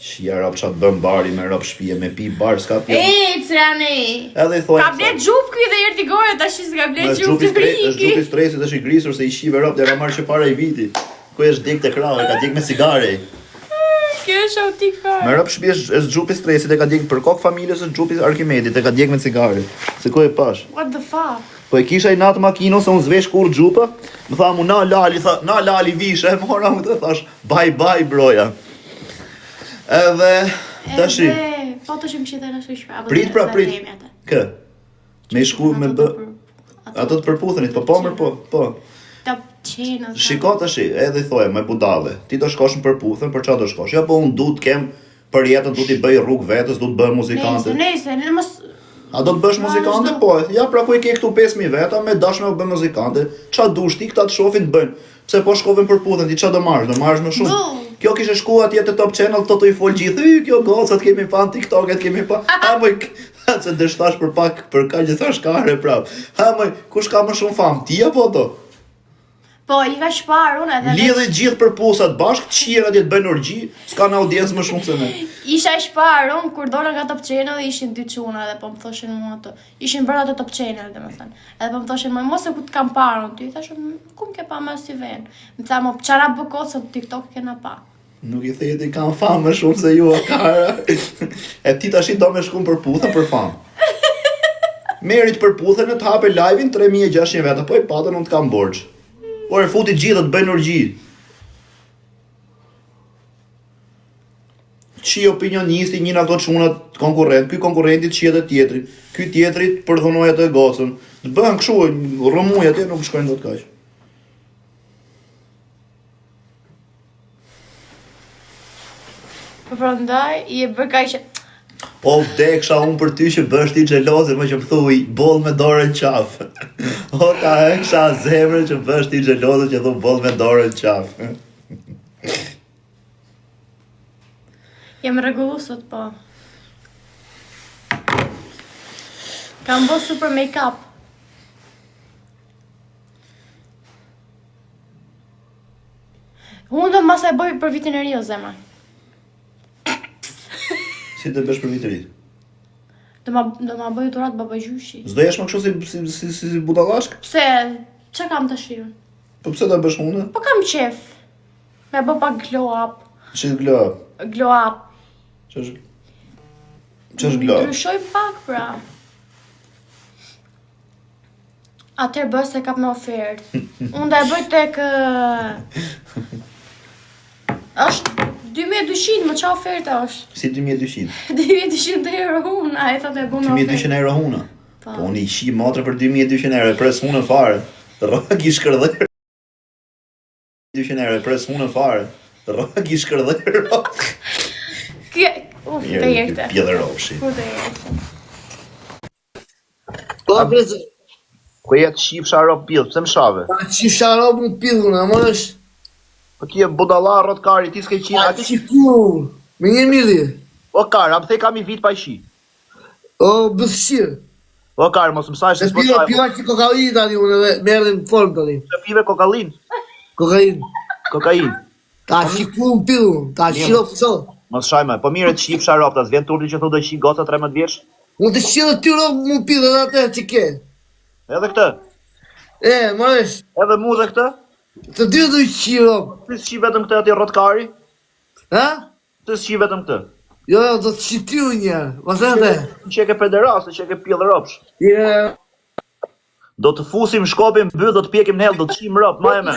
Shia rap qatë bën bari me rap shpije me pi bar s'ka pi. Trani. Edhe i thoi. Ka blet gjup ky dhe erti gore tash s'ka blet gjup të Është gjupi stresit është i grisur se i shive rap dhe marrë që para i viti. Ku është dik të krave, ka dik me cigare. Kjo është autik fare. Me rap shpije është gjupi stresit e ka dik për kokë familjes është gjupi Arkimedit e ka dik me cigare. Se ku e pash? What the fuck? Po e kisha i natë makino se unë zvesh kur gjupa, më tha mu na lali vishe, e mora mu të thash bye bye broja. Edhe tashi. Po të shumë qita në shkëshpa. Prit. Kë? Me i shku me bë. Ato të përputhenit, po mërë po. Top qenë. Shiko tashi, edhe i thoje me budale. Ti të shkosh në përputhen, për qa të shkosh? Ja po unë du të kem për jetën, du t'i bëj rrugë vetës, du të bëj muzikante. Nese, mos... A do të bësh muzikante? Po, ja pra ku i ke këtu 5.000 veta, me dashme u bë muzikante. Qa dush ti këta të shofin të bëjnë? Pse po shkove në përputhen, ti qa do marrësh më shumë? Kjo kishe shku atje të Top Channel, të i fol gjithë, kjo gocat kemi pa në TikToket, kemi pa, ha moj, se dështash për pak, për ka gjitha shkare prap, ha moj, kush ka më shumë fam, ti apo to? Po, i ka shpar unë edhe... Lidhe gjithë për pusat bashkë, qira djetë bëjnë orgji, s'ka në audiencë më shumë se me. Isha shpar unë, kur dola nga Top Channel, ishin dy quna edhe po më thoshin mua të... Ishin bërë atë Top Channel, dhe me thënë. Edhe po më thoshin mua, mos e ku të kam parë unë ty, thashëm, ku më ke pa me si ven? Më tha, mo, qara bëkot se TikTok kena pa. Nuk i thejti kam famë më shumë se ju a kara. E ti tash i do me shkum për putha për famë. Merit për puthën e të hape live-in 3600 veta, po i patën unë të kam borç. Por e futi gjithë të bëjnë orgji. Qi opinionisti një nga këto çunat konkurrent, ky konkurrenti të qiet e tjetrit, ky tjetrit përdhunoj atë e gocën. Të bëhen kështu, rrëmuj atë nuk shkojnë dot kaq. Po prandaj i e bë kaq. O deksha unë për ty që bësh ti xheloze, më që më thuj boll me dorën qaf. O ta eksha zemrën që bësh ti xheloze që thu boll me dorën qaf. Jam rregullu sot po. Kam bë super make-up. Unë do mas e bëj për vitin e ri o zemra. Si të bësh për vitin e ri? Do ma bëj durat baba gjyshi. S'do jesh më kështu si budallashk? Pse? Çe kam të shirë? Po pse ta bësh unë? Po kam qef. Me bë pak glow up. Ç'është glow up? Glow up. Ç'është glow up? Ndryshoj pak pra. Atër bëj se kap me ofertë. Unë da e bëj tek... është 2200, më qa oferta është? Si 2200? 2200 euro unë, a e thot e bu me ofertë. 2200 euro huna? Po unë i shi motre për 2200 euro, e pres hunën fare. Rrëk i shkërdher. 2200 euro, e pres hunën fare. Rrëk i shkërdher. Të jekte. Pjellë ropshi. Ku të jekte? Po, breze. Ku jetë shifsha rop pjellë, pse më shave? Pa qifsha rob në pillë, në më është... Po ti e budalla rotkari, ti s'ke qina, Pa qikur, me një mili. O kar, am the kam i vit pa i shi. O, bësqirë. O kar, mos më sajsh se E pila që kokainë tani unë edhe me erdhe në formë tani. Të pive kokallin. Kokain. Ta qikur në pillë, ta qiro pësot. Mos shajme, po mire të shifsha rop, ta s'vjen turni që thu do qi goca 13 vjeç? Unë të qiro ty rob më pillë edhe atë që ke. Edhe këtë? Më është. Edhe mu dhe këtë? Të dy të qiro. Ti s'qi vetëm këtë ati rotkari? Ha? Ti s'qi vetëm këtë? Jo, do të qitiu njerë. Mas e dhe. Që e ke pederast, që e ke pjellë ropsh. Do të fusim shkopin mbyll, do të pjekim në hell, do të qim rop, ma e me.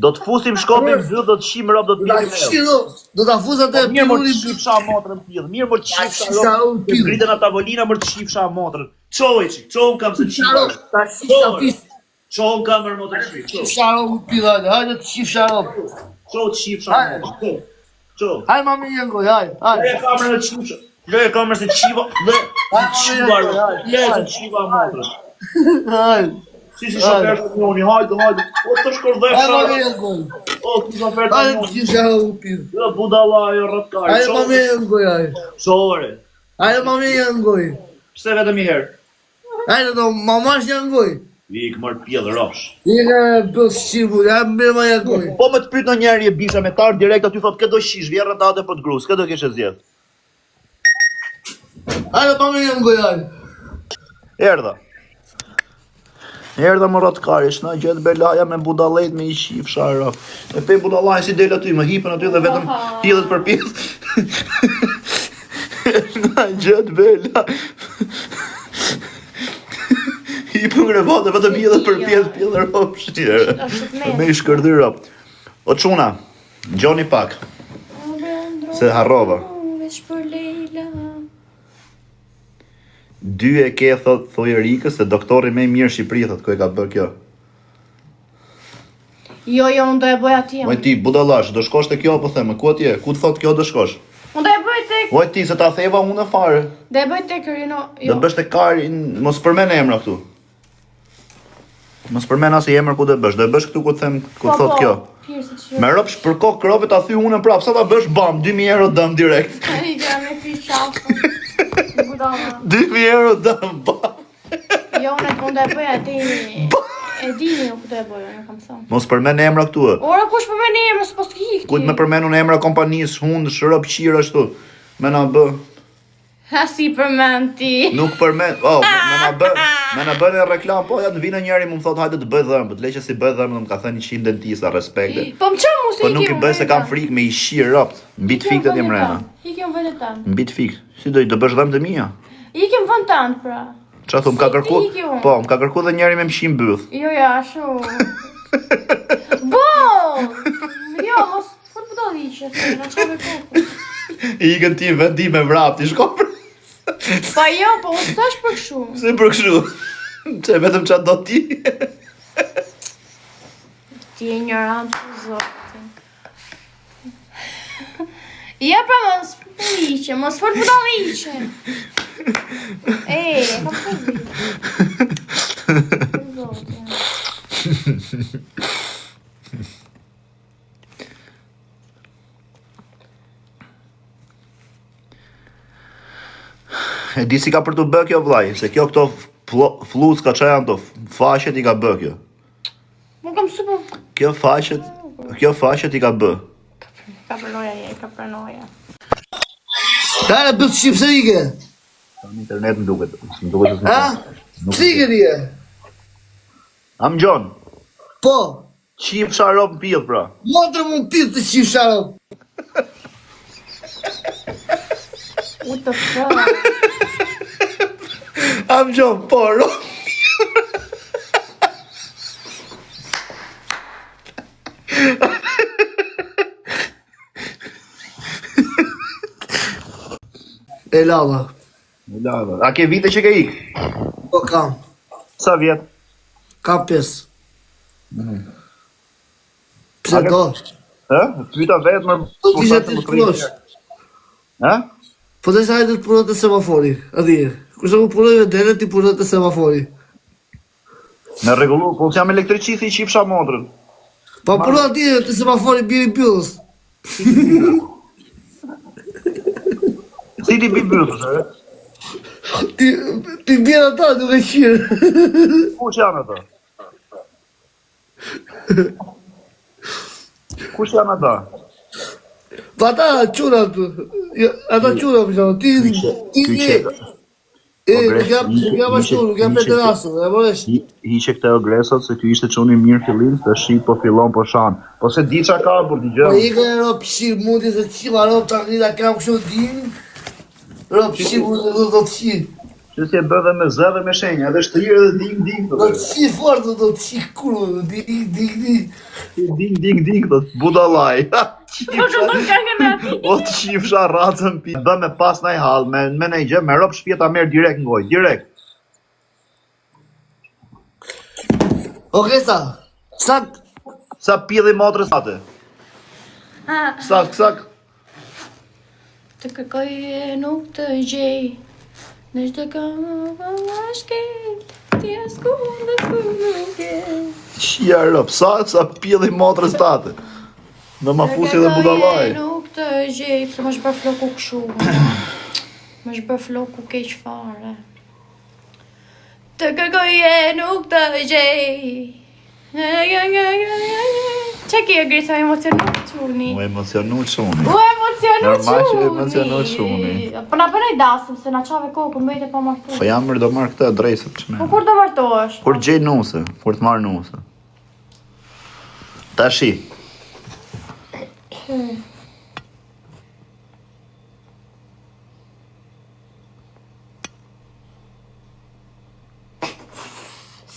Do të fusim shkopin mbyll, do të qim rop, do të pjekim në hell. Do të fus atë mirë më të shifsha motrën pjellë, mirë më të shifsha rop, të ngritën a tavolina më të shifsha motrën. Qoj qik, qoj kam se qifsha rop. Ta shifsha pis. Qoj kam mërë më të shifsha. Shifsha rop më pillë, hajde të shifsha rop. Qoj të shifsha motrën. Qoj. Hajde ma me njëngoj, hajde. Le kamerën e qifsha. Le kamerën se qiva, le se qiva motrën. Hajde. Si shofer të njoni, hajde. O të shkërdhe Hajde ma shara. me njëngoj. O të shofer të Hajde të njoni. shifsha rop më pillë. Jo budalla jo rrotkari. Hajde ma me njëngoj, hajde. Qore. Hajde ma me njëngoj. Pse vetëm i herë? Hajde do, ma mash njëngoj. Ik mërë pjellë rosh. Ika bëllë shqimu, jam me ma jakoj. Po më të pyet në njerë je bisha me tarë direkt aty thot këdo shish, vjerë ndate për të grus, këdo keshe zjedh. Hajde pa me jam gojaj. Erdha. Erdha më ratë karish, na gjithë belaja me budalejt me i shif shara. E pe budalaj si del aty, më hipën aty dhe vetëm pjellët për pjellët. Na gjithë bela. Hipën grevate, vetëm pjellët për pjellët ropsh. Me i shkërdyra. O quna, gjoni pak. Se harrova. Dy e ke thot Erikës se doktori më i mirë në Shqipëri thot ku e ka bërë kjo. Jo, unë do e bëj atje. Oj ti budallash, do shkosh te kjo apo them, ku atje? Ku të thot kjo do shkosh? Unë do e bëj tek. Oj ti se ta theva unë fare. Do e bëj tek Rino. Do bësh te Karin, mos përmend emra këtu. Mos përmend as emër ku do bësh. Do e bësh këtu ku them, ku thot kjo. Me ropsh për kokë robe ta thy unë prap, sa ta bësh bam, 2000 euro dëm direkt. Ai jam me fiçafë. 2000 euro dëm bam. Jo, unë do e bëj aty. E dini ku do e bëj, unë kam thënë. Mos përmend emra këtu. Ora kush përmend emra s'po të hik. Ku të më përmendun emra kompanisë, hund, shërop qira ashtu. Me na bë. Ha si përmend ti. Nuk përmend. Oh, me na bën reklam, po ja të vinë njëri më thot hajde të bëj dhëmbë, të leqë si bëj dhëmbë, më ka thënë 100 dentista, respekte. Po më çon mos i Po nuk i bëj se kam frikë me i shir ropt. Mbi të fikët e mrena. Ikem vënë tan. Mbi të fikë. Si do i të bësh dhëmbë të mia? Ikem vën tan pra. Qa thu, më ka kërku? Po, më ka kërku dhe njeri me më shim byth. Jo, ashu. Bo! Jo, mos fut po do liqe, na çave kokë. I ikën ti vendi me vrap, ti shko për. Pa jo, po unë s'tash për kështu. Si për kështu? Që vetëm qa do ti? Ti e ignorant për zotin. Ja pra mos fut po liqe, mos fut po do liqe. Ka përdi. Për zotin. E di si ka për të bë kjo vllai, se kjo këto fluska që janë to, faqet i ka bë kjo. Më kam super. Kjo faqet i ka bë. Ka pranoja je, ka pranoja. Hajde bëllë shqip se ike. Në internet më duket. Ha? Si ike dje? Am Gjon, Po. qif sharop në pjellë pra. Motër mund pithë të qif sharop. What the fuck? Am Gjon, po, rop. E lava. A ke vite që ke ik? Po kam. Sa vjet? Kam 5. Pse do? Pyta vetë më... Po kishe ti të punosh. Ha? Po dhe sa hajde të punot e semafori. Adi. Kurse mu punoj me dere ti punot e semafori. Me regullu, po jam elektricist i qifsha modrën. Pa punot ati të semafori biri pjullës. Si ti bi bërës, Ti bjerë ata duke qirë. Kush janë ata? Kush janë ata? Pa ata qura të. Ata qura për shumë. Ti një. Nuk jam ashtu, nuk jam pederasën, e mëresh. Hiqe këte ogresat se kjo ishte qoni mirë fillim, se shi po fillon po shanë. Po se di qa ka, për t'i Po gjëmë. i ka e ropë shqirë mundi se qila ropë të angrida kam kështu din. Ropë shqirë mundi do të shqirë. Që si e bë dhe me zë dhe me shenja, edhe shtërirë dhe ding. Do të shqirë fort, do të shqirë kurë, ding. Ding, do të budalaj. Po që do kërkën e ati. O të qifsha racën pi. Bë me pas nëj halë, me nëj gjë, me ropë shpjeta merë direkt ngoj, direkt. Oke sa, Sa pjedhi motrës atë. Sak. Të kërkoj e nuk të gjej. Në shtë kam më shkel. Ti e s'kundë nuk e. Qia ropë, sa pjedhi motrës atë. Në ma fusi dhe budalaj. Nuk të gjej, pëse më shbër floku këshu. Më shbër floku keq fare. Të kërkoje nuk të gjej. Që ki e grisa emocionu quni? U emocionu quni. U emocionu Normal që quni. emocionu quni. Po na përrej dasëm, se na qave kokën bëjt e pa martu. Po jam do marrë këtë drejsët që Po kur do martohesh? Kur gjej nuse, kur të marrë nuse. Tashi.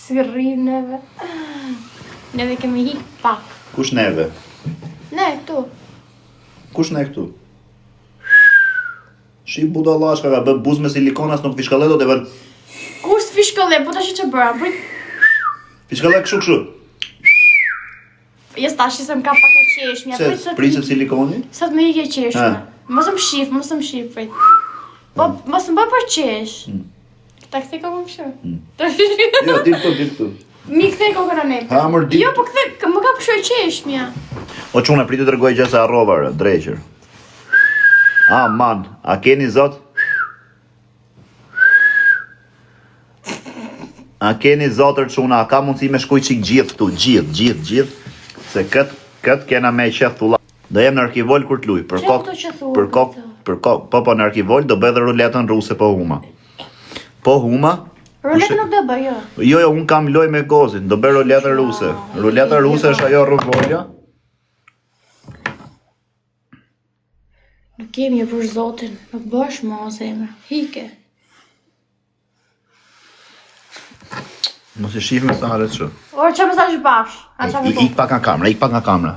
Si rrim neve. Neve kemi hik pak. Kush neve? Ne, këtu. Kush ne këtu? Shi budallashka ka bë buz me silikonas nuk fishkallet do të bën. Kush fishkolle, po tash që bëra? Fishkallet kështu. Jes tash se më ka pak e qeshmja. Se priset silikoni? Sa të më hike qeshmja. Mos më shif, prit. Po, mos më bë për qesh. Taktika më pëshë. Jo, dil këtu. Mi kthej kokën e nepë. Ha, mër dil. Jo, po më ka pëshë e qeshmja. O qune, pritë të rgoj gjë se arrova, dreqër. Man, a keni zot? A keni zotër quna, a ka mundësi me shkuj qik gjithë tu, gjithë. Se këtë kena me qeth thulla. Do jem në arkivol kur t'luj, për kokë, po në arkivol do bedhe ruletën ruse po huma. Po huma? Ruletë nuk do bë, jo. Jo, unë kam loj me gozin, do bërë ruletën ruse. Ruletën ruse është ajo rruvolja. Nuk kemi e për zotin, nuk bësh ma o zemra, hike. Mos i shif me sa haret që. Orë që më sa që bash, a që me Ik pak nga kamera,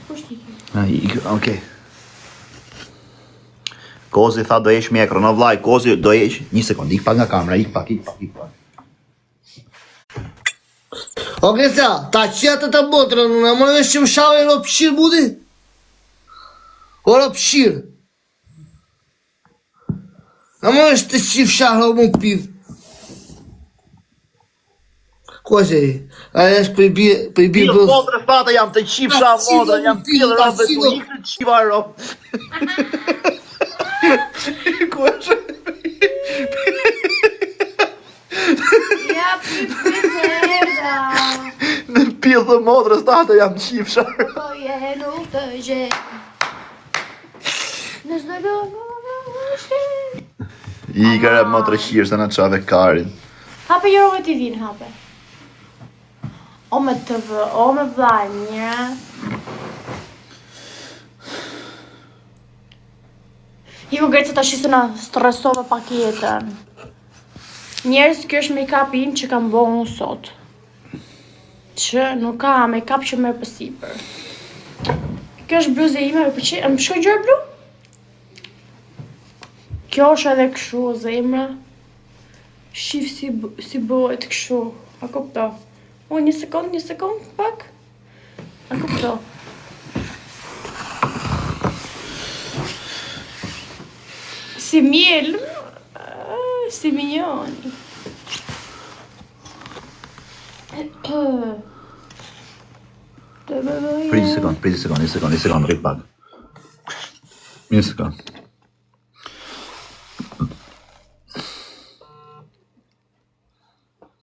Kusht hike? Okej. Kozi tha do esh mjekro, no vlaj, Kozi do esh, një sekund, ik pak nga kamera, ik pak. O Grisa, ta qetë të botrën, në më në që më shave e ropshirë budi? O ropshirë. Në më në të qif shahë o më pidhë. Ko që e? A e është për i bërë bëzë? Modrë fata jam të qif shah modrë, jam pidhë rëve të ikë të qiva ropë. Ku është? Ja, herda. Në pidhë dhe modrës tate jam qif shah. Po je nuk të gje. Në shdo do shte. I kërë më të rëshirë se në qave karin. Hape Jorove TV-n, hape. O me TV, o me vlaj, një. I më gërë që ta shise në stresove pak jetën. Njerës kjo është make-up in që kam bo unë sot. Që nuk ka make-up që merë pësipër. Kjo është bluze ime, më shkoj gjërë blu? Kjo është edhe këshu, zemra. Shif si bëhet këshu. A kupto? O, një sekund, pak. A kupto? Si miel. Si minjoni. Priti sekund, rrit pak. Një sekund.